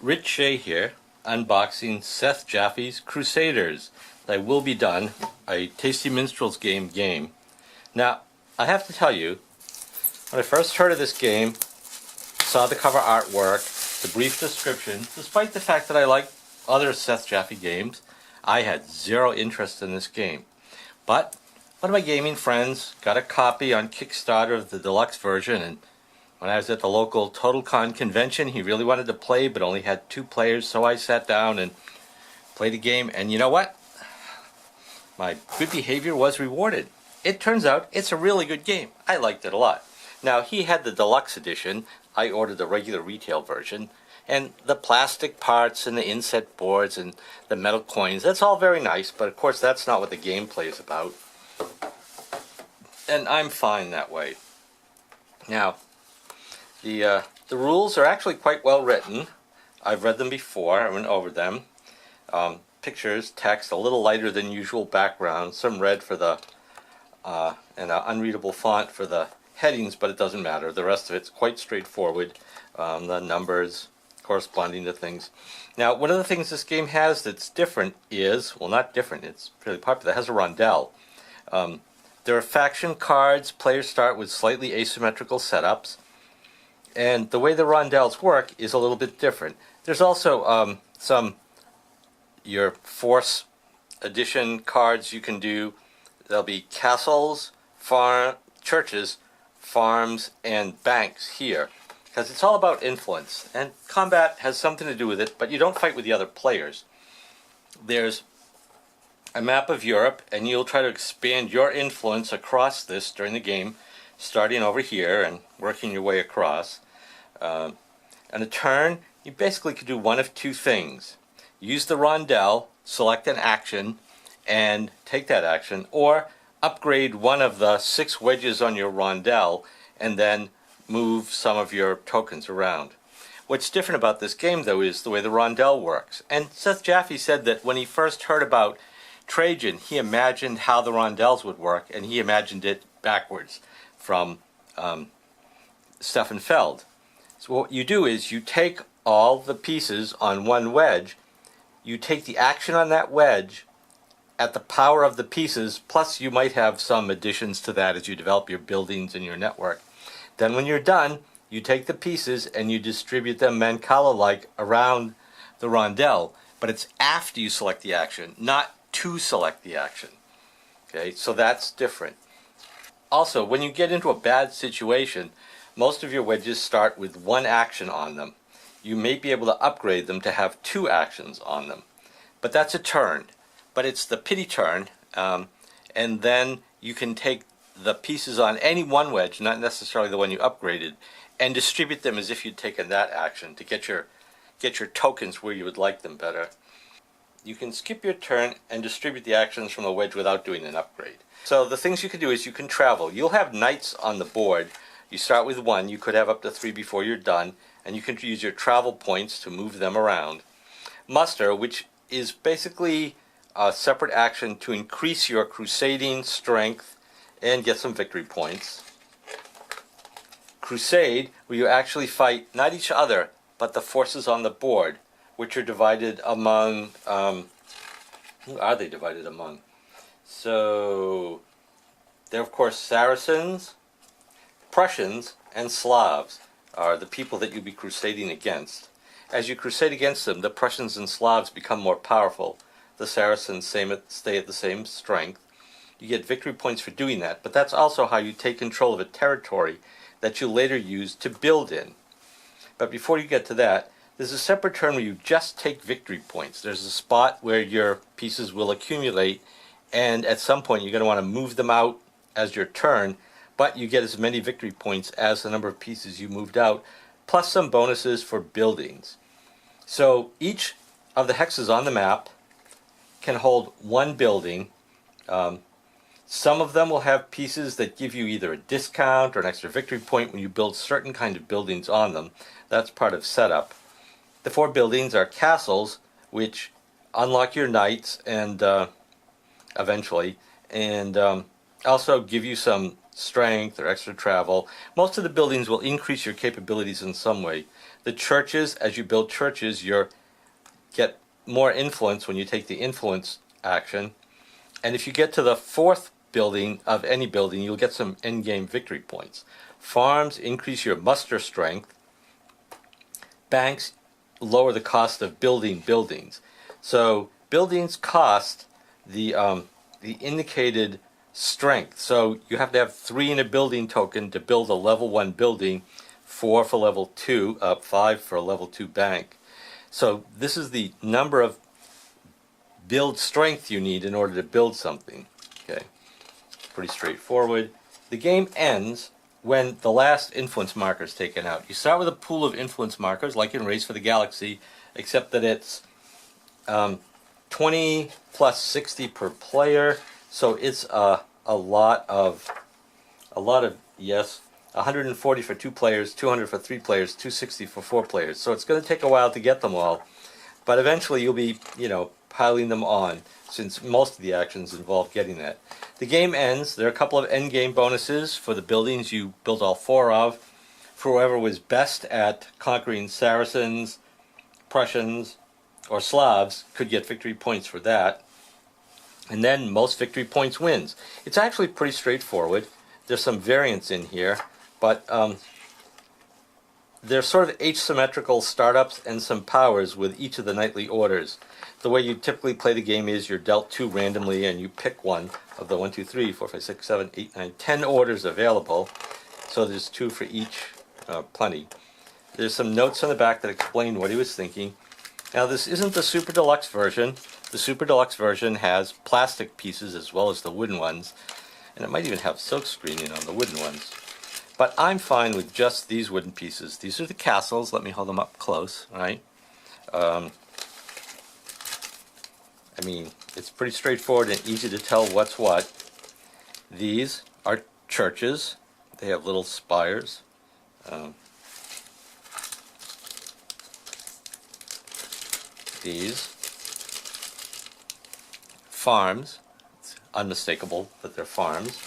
Rich Shay here, unboxing Seth Jafee's Crusaders. I will be done, a Tasty Minstrel game. Now, I have to tell you, when I first heard of this game, saw the cover artwork, the brief description, despite the fact that I like other Seth Jafee games, I had zero interest in this game. But one of my gaming friends got a copy on Kickstarter of the deluxe version, and when I was at the local TotalCon convention, he really wanted to play, but only had 2 players, so I sat down and played a game, and you know what? My good behavior was rewarded. It turns out it's a really good game. I liked it a lot. Now, he had the deluxe edition. I ordered the regular retail version, and the plastic parts and the inset boards and the metal coins, that's all very nice, but of course that's not what the gameplay is about. And I'm fine that way. Now, the rules are actually quite well written. I've read them before. I went over them. Pictures, text, a little lighter than usual background, some red for the and an unreadable font for the headings, but it doesn't matter. The rest of it's quite straightforward. The numbers corresponding to things. Now, one of the things this game has that's different is, well, not different, it's fairly popular. It has a rondel. There are faction cards. Players start with slightly asymmetrical setups. And the way the rondels work is a little bit different. There's also your force edition cards you can do. There'll be castles, churches, farms, and banks here. Because it's all about influence. And combat has something to do with it, but you don't fight with the other players. There's a map of Europe, and you'll try to expand your influence across this during the game, starting over here and working your way across. On a turn, you basically could do one of 2 things. Use the rondel, select an action, and take that action, or upgrade one of the 6 wedges on your rondel, and then move some of your tokens around. What's different about this game, though, is the way the rondel works. And Seth Jafee said that when he first heard about Trajan, he imagined how the rondels would work, and he imagined it backwards from Stefan Feld. So what you do is you take all the pieces on one wedge, you take the action on that wedge at the power of the pieces, plus you might have some additions to that as you develop your buildings and your network. Then when you're done, you take the pieces and you distribute them Mancala-like around the rondel, but it's after you select the action, not to select the action. Okay, so that's different. Also, when you get into a bad situation, most of your wedges start with 1 action on them. You may be able to upgrade them to have 2 actions on them. But that's a turn. But it's the pity turn, and then you can take the pieces on any one wedge, not necessarily the one you upgraded, and distribute them as if you'd taken that action to get your tokens where you would like them better. You can skip your turn and distribute the actions from the wedge without doing an upgrade. So the things you can do is you can travel. You'll have knights on the board. You start with 1. You could have up to 3 before you're done, and you can use your travel points to move them around. Muster, which is basically a separate action to increase your crusading strength and get some victory points. Crusade, where you actually fight not each other, but the forces on the board, which are divided among, who are they divided among? So, they're of course Saracens, Prussians, and Slavs are the people that you'll be crusading against. As you crusade against them, the Prussians and Slavs become more powerful. The Saracens stay at the same strength. You get victory points for doing that, but that's also how you take control of a territory that you later use to build in. But before you get to that, there's a separate turn where you just take victory points. There's a spot where your pieces will accumulate, and at some point you're going to want to move them out as your turn, but you get as many victory points as the number of pieces you moved out, plus some bonuses for buildings. So each of the hexes on the map can hold 1 building. Some of them will have pieces that give you either a discount or an extra victory point when you build certain kind of buildings on them. That's part of setup. The 4 buildings are castles, which unlock your knights and eventually, and also give you some strength or extra travel. Most of the buildings will increase your capabilities in some way. The churches, as you build churches, you get more influence when you take the influence action. And if you get to the fourth building of any building, you'll get some endgame victory points. Farms increase your muster strength. Banks lower the cost of building buildings. So buildings cost the indicated strength. So you have to have 3 in a building token to build a level 1 building, 4 for level 2, 5 for a level 2 bank. So this is the number of build strength you need in order to build something. Okay, pretty straightforward. The game ends when the last influence marker is taken out. You start with a pool of influence markers, like in Race for the Galaxy, except that it's 20 plus 60 per player. So it's a lot of yes, 140 for 2 players, 200 for 3 players, 260 for 4 players. So it's going to take a while to get them all, but eventually you'll be, piling them on, since most of the actions involve getting that. The game ends. There are a couple of end game bonuses for the buildings you built all 4 of. For whoever was best at conquering Saracens, Prussians, or Slavs could get victory points for that. And then most victory points wins. It's actually pretty straightforward. There's some variance in here, but there's sort of asymmetrical startups and some powers with each of the knightly orders. The way you typically play the game is you're dealt 2 randomly and you pick one of the 1, 2, 3, 4, 5, 6, 7, 8, 9, 10 orders available. So there's 2 for each, plenty. There's some notes on the back that explain what he was thinking. Now this isn't the Super Deluxe version. The Super Deluxe version has plastic pieces as well as the wooden ones. And it might even have silk screening on the wooden ones. But I'm fine with just these wooden pieces. These are the castles. Let me hold them up close, right? I mean, it's pretty straightforward and easy to tell what's what. These are churches. They have little spires. These farms. It's unmistakable that they're farms.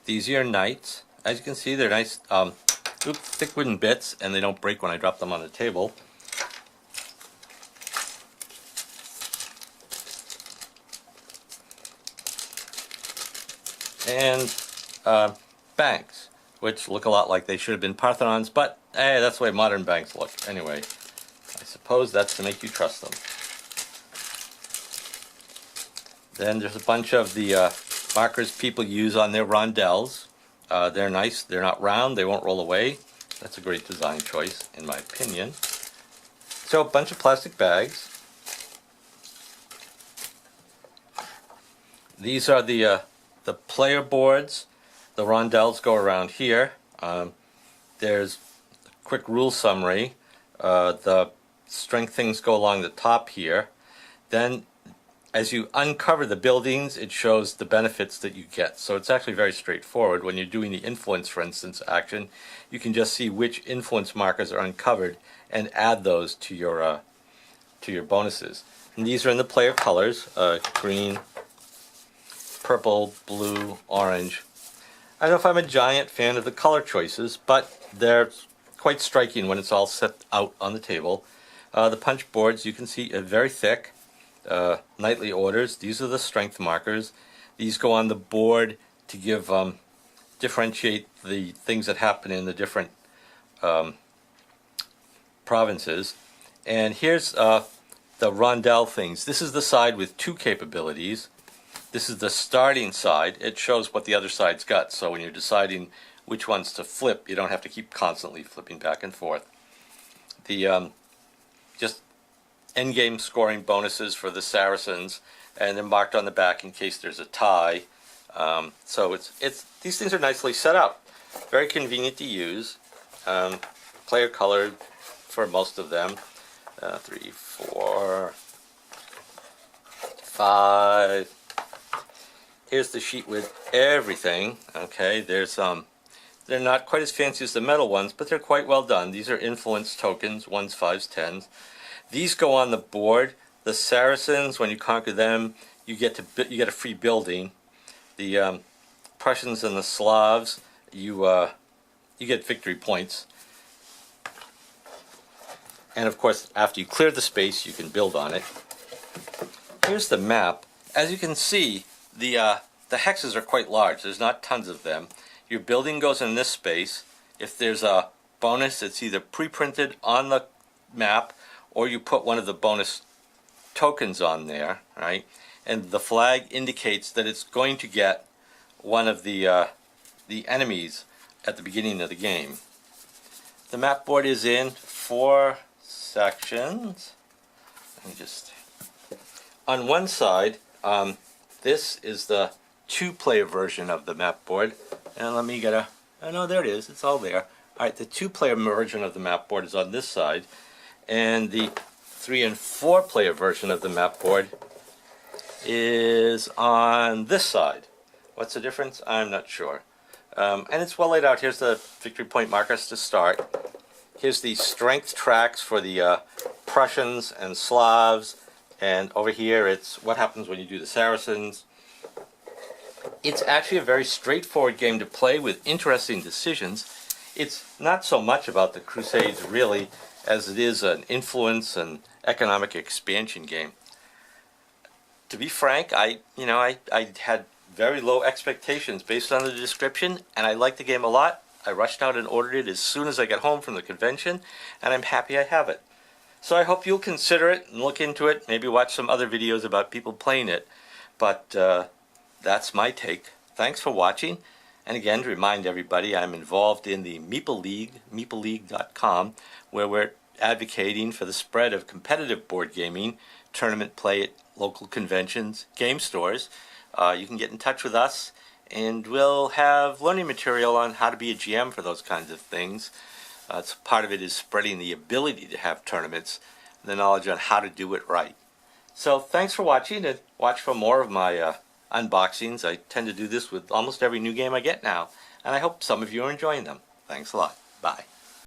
These are knights. As you can see, they're nice, thick wooden bits, and they don't break when I drop them on the table. And banks, which look a lot like they should have been Parthenons, but hey, that's the way modern banks look. Anyway, I suppose that's to make you trust them. Then there's a bunch of the markers people use on their rondels. They're nice. They're not round. They won't roll away. That's a great design choice, in my opinion. So a bunch of plastic bags. These are the player boards. The rondels go around here. There's a quick rule summary. The strength things go along the top here. Then as you uncover the buildings, it shows the benefits that you get. So it's actually very straightforward. When you're doing the influence, for instance, action, you can just see which influence markers are uncovered and add those to your bonuses. And these are in the player colors, green, purple, blue, orange. I don't know if I'm a giant fan of the color choices, but they're quite striking when it's all set out on the table. The punch boards, you can see, are very thick. Knightly orders. These are the strength markers. These go on the board to give differentiate the things that happen in the different provinces. And here's the rondel things. This is the side with 2 capabilities. This is the starting side. It shows what the other side's got. So when you're deciding which ones to flip, you don't have to keep constantly flipping back and forth. The just endgame scoring bonuses for the Saracens, and they're marked on the back in case there's a tie. So it's these things are nicely set up, very convenient to use. Player colored for most of them. 3, 4, 5. Here's the sheet with everything. Okay, there's they're not quite as fancy as the metal ones, but they're quite well done. These are influence tokens, 1s, 5s, 10s. These go on the board. The Saracens, when you conquer them, you get a free building. The Prussians and the Slavs, you get victory points. And of course, after you clear the space, you can build on it. Here's the map. As you can see, the hexes are quite large. There's not tons of them. Your building goes in this space. If there's a bonus, it's either pre-printed on the map or you put one of the bonus tokens on there, right? And the flag indicates that it's going to get one of the enemies at the beginning of the game. The map board is in 4 sections. Let me just... On one side, this is the 2-player version of the map board. And let me get a... Oh no, there it is. It's all there. Alright, the 2-player version of the map board is on this side. And the 3- and 4-player version of the map board is on this side. What's the difference? I'm not sure. And it's well laid out. Here's the victory point markers to start. Here's the strength tracks for the Prussians and Slavs. And over here it's what happens when you do the Saracens. It's actually a very straightforward game to play with interesting decisions. It's not so much about the Crusades really as it is an influence and economic expansion game. To be frank, I had very low expectations based on the description, and I liked the game a lot. I rushed out and ordered it as soon as I got home from the convention, and I'm happy I have it. So I hope you'll consider it and look into it, maybe watch some other videos about people playing it. But that's my take. Thanks for watching. And again, to remind everybody, I'm involved in the Meeple League, meepleleague.com, where we're advocating for the spread of competitive board gaming, tournament play at local conventions, game stores. You can get in touch with us, and we'll have learning material on how to be a GM for those kinds of things. Part of it is spreading the ability to have tournaments, the knowledge on how to do it right. So thanks for watching, and watch for more of my unboxings. I tend to do this with almost every new game I get now, and I hope some of you are enjoying them. Thanks a lot. Bye.